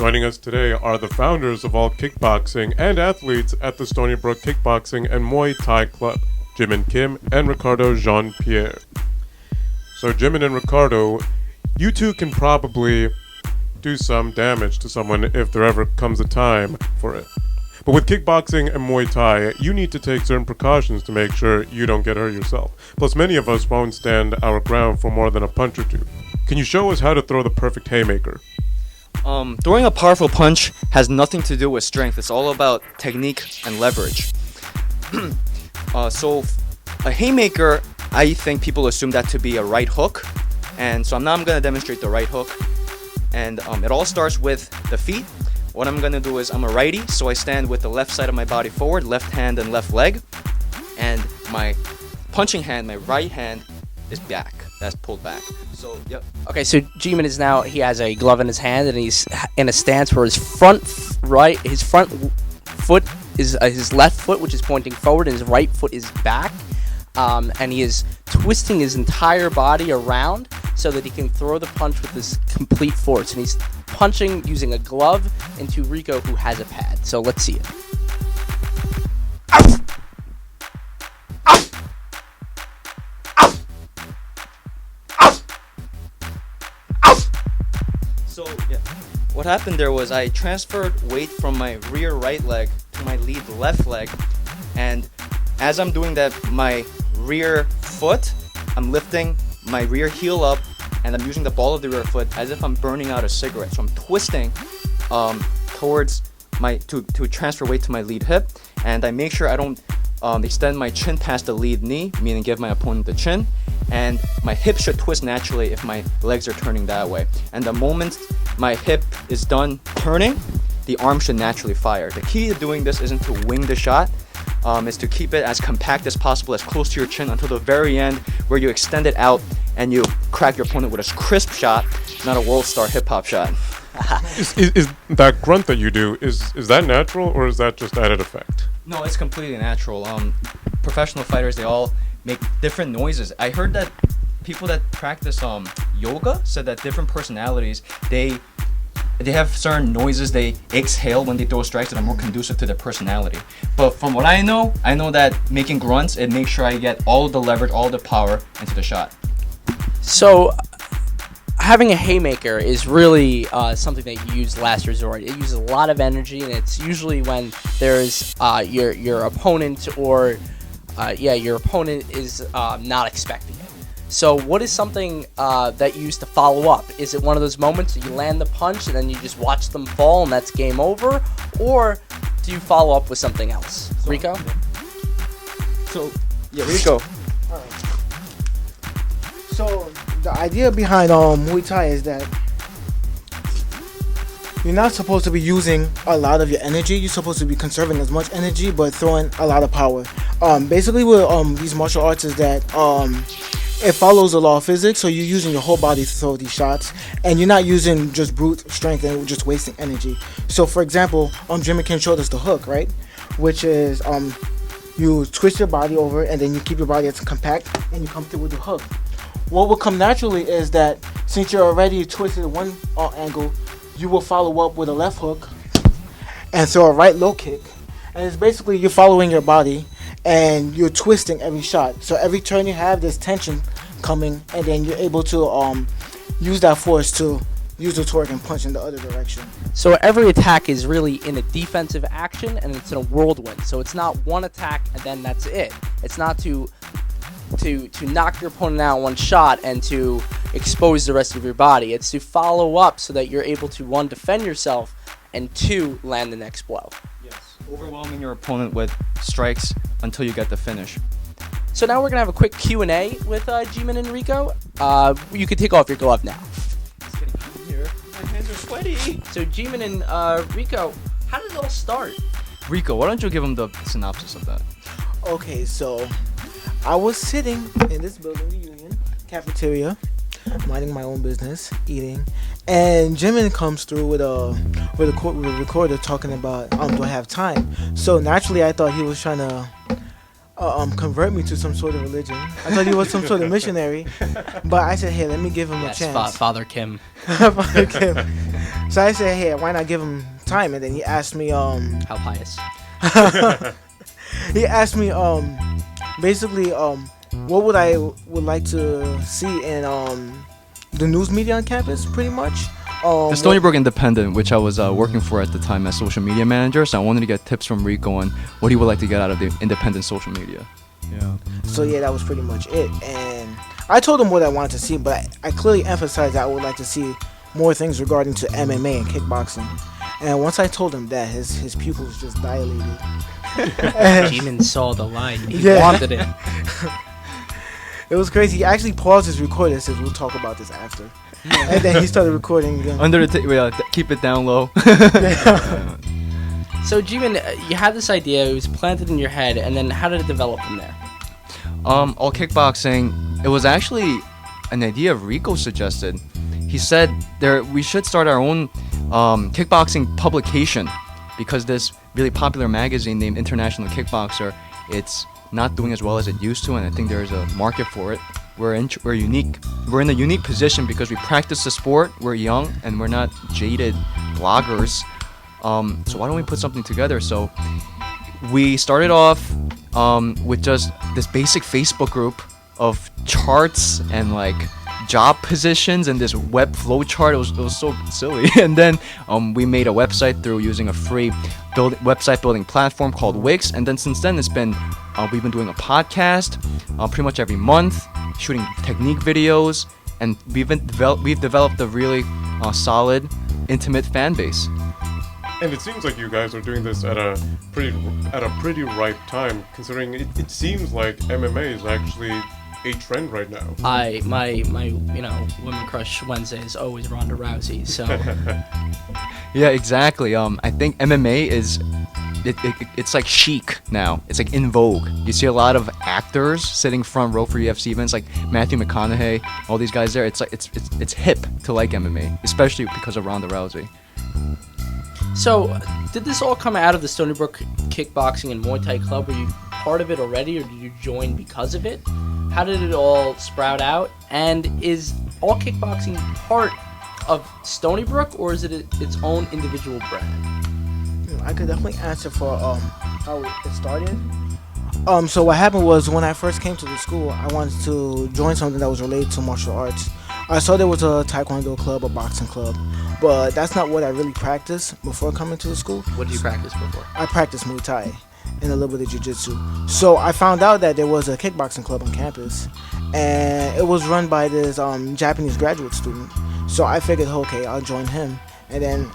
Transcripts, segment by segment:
Joining us today are the founders of AllKickBoxing and athletes at the Stony Brook Kickboxing and Muay Thai Club, Jimin Kim and Ricardo Jean-Pierre. So Jimin and Ricardo, you two can probably do some damage to someone if there ever comes a time for it. But with kickboxing and Muay Thai, you need to take certain precautions to make sure you don't get hurt yourself. Plus, many of us won't stand our ground for more than a punch or two. Can you show us how to throw the perfect haymaker? Throwing a powerful punch has nothing to do with strength. It's all about technique and leverage. So a haymaker, I think people assume that to be a right hook. And so now I'm going to demonstrate the right hook. And it all starts with the feet. What I'm going to do is I'm a righty, so I stand with the left side of my body forward, left hand and left leg. And my punching hand, my right hand, is back. That's pulled back. So, yep. Okay, so Jimin is now, he has a glove in his hand and he's in a stance where his front foot is his left foot, which is pointing forward, and his right foot is back. And he is twisting his entire body around so that he can throw the punch with this complete force. And he's punching using a glove into Rico, who has a pad. So let's see it. So, yeah. What happened there was I transferred weight from my rear right leg to my lead left leg. And as I'm doing that, my rear foot, I'm lifting my rear heel up, and I'm using the ball of the rear foot as if I'm burning out a cigarette. So I'm twisting towards to transfer weight to my lead hip, and I make sure I don't extend my chin past the lead knee, meaning give my opponent the chin, and my hip should twist naturally if my legs are turning that way. And the moment my hip is done turning, the arm should naturally fire. The key to doing this isn't to wing the shot, is to keep it as compact as possible, as close to your chin until the very end, where you extend it out and you crack your opponent with a crisp shot, not a world star hip hop shot. Is that grunt that you do, is that natural or is that just added effect? No, it's completely natural. Professional fighters, they all make different noises. I heard that people that practice yoga said that different personalities, they have certain noises they exhale when they throw strikes that are more conducive to their personality. But from what I know that making grunts, it makes sure I get all the leverage, all the power into the shot. So having a haymaker is really something that you use last resort. It uses a lot of energy, and it's usually when there's your opponent or your opponent is not expecting it. So what is something that you use to follow up? Is it one of those moments that you land the punch and then you just watch them fall and that's game over? Or do you follow up with something else? So, Rico? Rico. Alright. So the idea behind Muay Thai is that you're not supposed to be using a lot of your energy. You're supposed to be conserving as much energy but throwing a lot of power. Basically with these martial arts is that it follows the law of physics, so you're using your whole body to throw these shots, and you're not using just brute strength and just wasting energy. So for example, Jimin Kim showed us the hook, right? Which is you twist your body over and then you keep your body as compact and you come through with the hook. What will come naturally is that since you're already twisted at one angle, you will follow up with a left hook and throw a right low kick. And it's basically you're following your body and you're twisting every shot. So every turn you have, there's tension coming, and then you're able to use that force to use the torque and punch in the other direction. So every attack is really in a defensive action, and it's in a whirlwind. So it's not one attack and then that's it. It's not to knock your opponent out in one shot and to expose the rest of your body. It's to follow up so that you're able to, one, defend yourself, and two, land the next blow. Yes, overwhelming your opponent with strikes until you get the finish. So now we're going to have a quick Q&A with Jimin and Rico. You can take off your glove now. It's getting hot in here. My hands are sweaty. So Jimin and Rico, how did it all start? Rico, why don't you give him the synopsis of that? Okay, so I was sitting in this building, the Union cafeteria, minding my own business, eating, and Jimin comes through with a recorder talking about do I have time? So naturally I thought he was trying to convert me to some sort of religion. I thought he was some sort of missionary, but I said, hey, let me give him a chance. Father Kim. Father Kim. So I said, hey, why not give him time? And then he asked me, How pious. he asked me, basically, what would like to see in the news media on campus, pretty much. The Stony Brook Independent, which I was working for at the time as social media manager, so I wanted to get tips from Rico on what he would like to get out of the independent social media. Yeah. So yeah, that was pretty much it. And I told him what I wanted to see, but I clearly emphasized that I would like to see more things regarding to MMA and kickboxing. And once I told him that, his pupils just dilated. Jimin saw the light. He Yeah. wanted it. It was crazy. He actually paused his recording and said, we'll talk about this after. And then he started recording again. Under the keep it down low. So, Jimin, you had this idea. It was planted in your head, and then how did it develop from there? All kickboxing. It was actually an idea Rico suggested. He said we should start our own kickboxing publication because this really popular magazine named International Kickboxer, it's not doing as well as it used to, and I think there's a market for it. We're unique. We're in a unique position because we practice the sport. We're young and we're not jaded bloggers. So why don't we put something together? So we started off with just this basic Facebook group of charts and like job positions and this web flow chart. It was so silly. And then we made a website through using a free website building platform called Wix. And then since then we've been doing a podcast pretty much every month, shooting technique videos, and we've developed a really solid, intimate fan base. And it seems like you guys are doing this at a pretty ripe time, considering it seems like MMA is actually a trend right now. My women crush Wednesday is always Ronda Rousey. So Yeah, exactly. I think MMA is it's like chic now. It's like in vogue. You see a lot of actors sitting front row for UFC events, like Matthew McConaughey, all these guys there. It's like it's hip to like MMA, especially because of Ronda Rousey. So, did this all come out of the Stony Brook Kickboxing and Muay Thai Club? Were you part of it already, or did you join because of it? How did it all sprout out? And is All Kickboxing part of Stony Brook, or is it its own individual brand? I could definitely answer for how it started. So what happened was when I first came to the school, I wanted to join something that was related to martial arts. I saw there was a taekwondo club, a boxing club, but that's not what I really practiced before coming to the school. What did you practice before? I practiced Muay Thai and a little bit of Jiu-Jitsu. So I found out that there was a kickboxing club on campus, and it was run by this Japanese graduate student. So I figured, okay, I'll join him, and then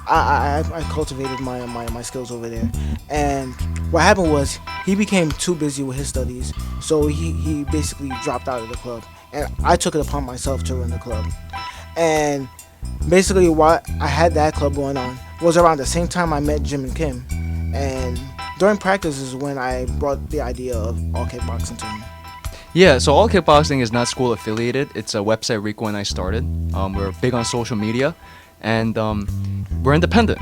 I cultivated my skills over there. And what happened was he became too busy with his studies, so he basically dropped out of the club. And I took it upon myself to run the club. And basically what I had that club going on was around the same time I met Jim and Kim. And during practice is when I brought the idea of All Kickboxing to him. Yeah, so All Kickboxing is not school affiliated. It's a website Rico and I started. We're big on social media, and we're independent.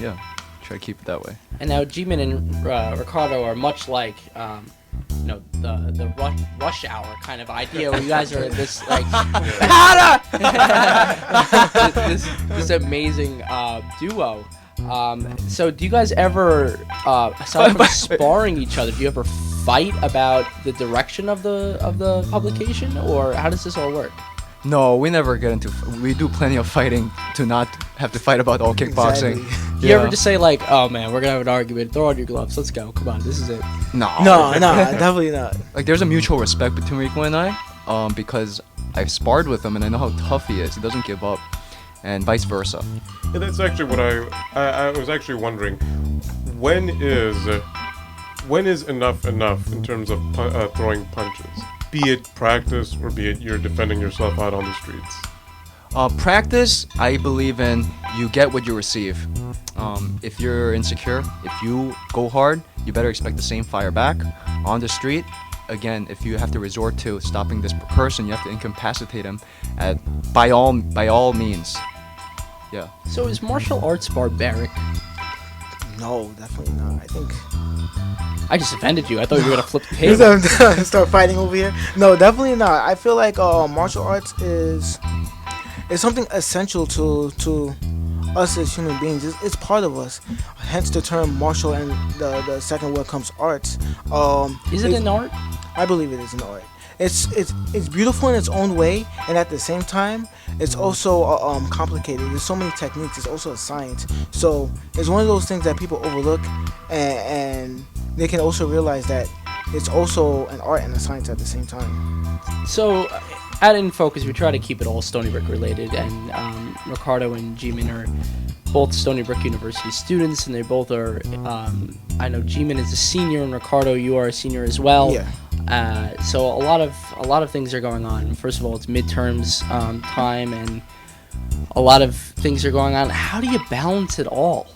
Yeah, try to keep it that way. And now Jimin and Ricardo are much like the rush hour kind of idea where you guys are this like this amazing duo. So do you guys ever aside from sparring each other, do you ever fight about the direction of the publication, or how does this all work? No, we never get into. We do plenty of fighting to not have to fight about All Kickboxing. Exactly. Do you ever just say like, "Oh man, we're gonna have an argument. Throw on your gloves. Let's go. Come on, this is it." No, Definitely not. Like there's a mutual respect between Rico and I, because I've sparred with him and I know how tough he is. He doesn't give up, and vice versa. And that's actually what I was actually wondering. When is enough in terms of throwing punches? Be it practice or be it you're defending yourself out on the streets. Practice, I believe in. You get what you receive. If you're insecure, if you go hard, you better expect the same fire back. On the street, again, if you have to resort to stopping this person, you have to incapacitate him by all means. Yeah. So is martial arts barbaric? No, definitely not. I think. I just offended you. I thought you were gonna flip the table. Start fighting over here. No, definitely not. I feel like martial arts is something essential to us as human beings. It's part of us. Hence the term martial, and the second word comes arts. Is it an art? I believe it is an art. It's beautiful in its own way, and at the same time, it's also complicated. There's so many techniques. It's also a science. So it's one of those things that people overlook, and they can also realize that it's also an art and a science at the same time. So at In Focus, we try to keep it all Stony Brook related, and Ricardo and Jimin are both Stony Brook University students, and they both are. I know Jimin is a senior, and Ricardo, you are a senior as well. Yeah. So a lot of things are going on. First of all, it's midterms time, and a lot of things are going on. How do you balance it all?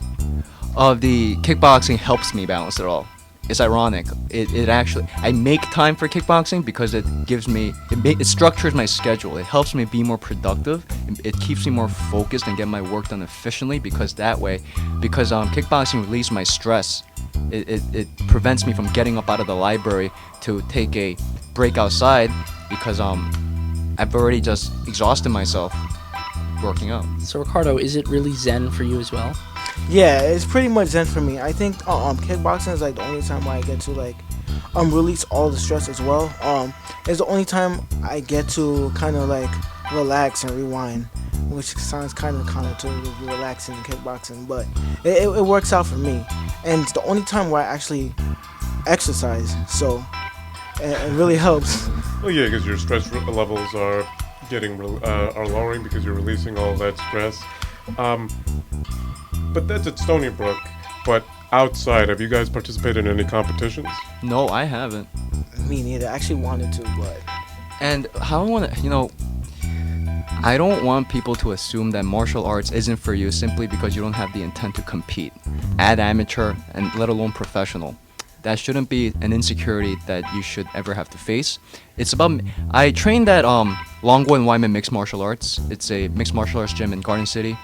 The kickboxing helps me balance it all. It's ironic. It actually, I make time for kickboxing because it gives me, it structures my schedule. It helps me be more productive. It keeps me more focused and get my work done efficiently, because kickboxing relieves my stress. It prevents me from getting up out of the library to take a break outside, because I've already just exhausted myself working out. So Ricardo, is it really zen for you as well? Yeah, it's pretty much zen for me. I think kickboxing is like the only time where I get to like release all the stress as well. It's the only time I get to kind of like relax and rewind, which sounds kind of counterintuitive to relaxing in kickboxing, but it works out for me. And it's the only time where I actually exercise, so it really helps. Well, yeah, because your stress levels are are lowering because you're releasing all that stress. But that's at Stony Brook. But outside, have you guys participated in any competitions? No, I haven't. Me neither. I actually wanted to, but... And how I want to, I don't want people to assume that martial arts isn't for you simply because you don't have the intent to compete at amateur and let alone professional. That shouldn't be an insecurity that you should ever have to face. It's about, I trained at Longo and Wyman Mixed Martial Arts. It's a mixed martial arts gym in Garden City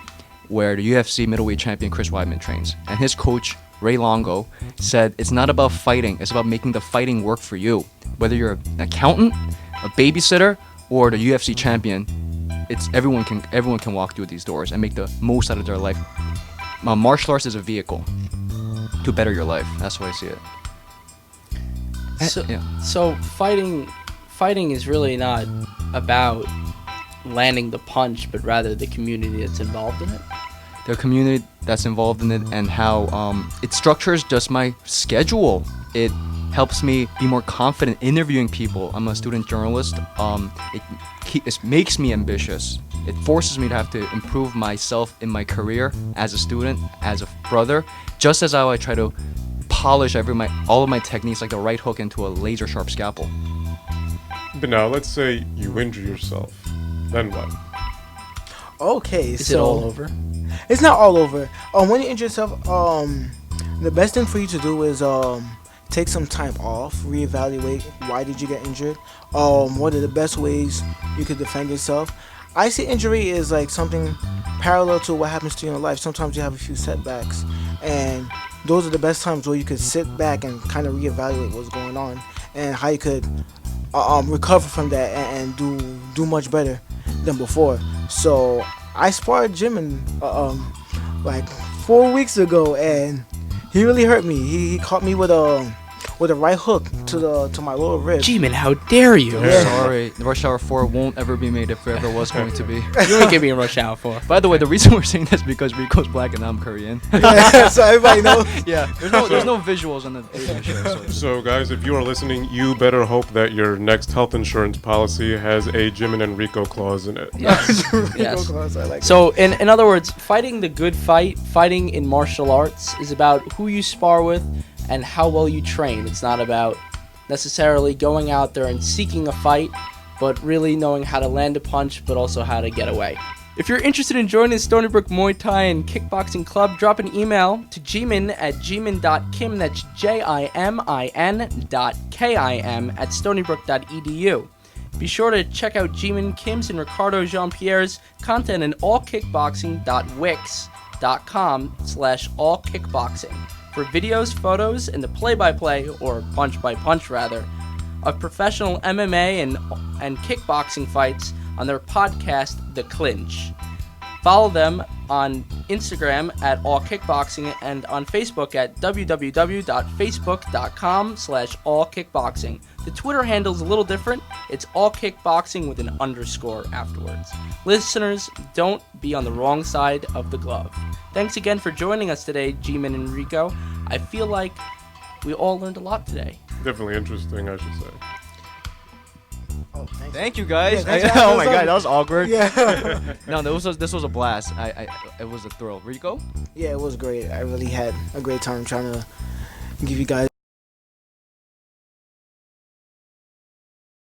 where the UFC middleweight champion Chris Weidman trains. And his coach, Ray Longo, said it's not about fighting, it's about making the fighting work for you. Whether you're an accountant, a babysitter, or the UFC champion, everyone can walk through these doors and make the most out of their life. Martial arts is a vehicle to better your life. That's how I see it. So fighting is really not about landing the punch, but rather the community that's involved in it. The community that's involved in it, and how it structures just my schedule. It helps me be more confident interviewing people. I'm a student journalist. It makes me ambitious. It forces me to have to improve myself in my career as a student, as a brother, just as how I try to polish all of my techniques, like the right hook, into a laser sharp scalpel. But now, let's say you injure yourself. Then what? Okay, Is it all over? It's not all over. When you injure yourself, the best thing for you to do is take some time off, reevaluate why did you get injured, what are the best ways you could defend yourself. I see injury is like something parallel to what happens to you in life. Sometimes you have a few setbacks, and those are the best times where you could sit back and kind of reevaluate what's going on and how you could recover from that and do much better than before. So I sparred Jimin like 4 weeks ago, and he really hurt me. He caught me with a right hook to my lower rib. Jimin, how dare you? Yeah. Sorry, Rush Hour 4 won't ever be made if there ever was going to be. You ain't giving me a Rush Hour 4. By the way, the reason we're saying this is because Rico's black and I'm Korean. Yeah, so everybody knows. Yeah, there's no visuals on the Asian show. So, guys, if you are listening, you better hope that your next health insurance policy has a Jimin and Rico clause in it. Yes. Yes. I like So, in other words, fighting the good fight, fighting in martial arts, is about who you spar with and how well you train. It's not about necessarily going out there and seeking a fight, but really knowing how to land a punch, but also how to get away. If you're interested in joining the Stony Brook Muay Thai and Kickboxing Club, drop an email to Jimin at jimin.kim, that's jimin.kim at stonybrook.edu. Be sure to check out Jimin Kim's and Ricardo Jean-Pierre's content at allkickboxing.wix.com/allkickboxing for videos, photos, and the play-by-play, or punch-by-punch rather, of professional MMA and kickboxing fights on their podcast, The Clinch. Follow them on Instagram at AllKickBoxing and on Facebook at www.facebook.com/AllKickBoxing. The Twitter handle is a little different. It's AllKickBoxing with an underscore afterwards. Listeners, don't be on the wrong side of the glove. Thanks again for joining us today, Jimin and Rico. I feel like we all learned a lot today. Definitely interesting, I should say. Oh, thanks. Thank you guys. Yeah, thanks, Oh guys. my god, that was awkward. Yeah. No, this was a blast. It was a thrill. Rico? Yeah, it was great. I really had a great time trying to give you guys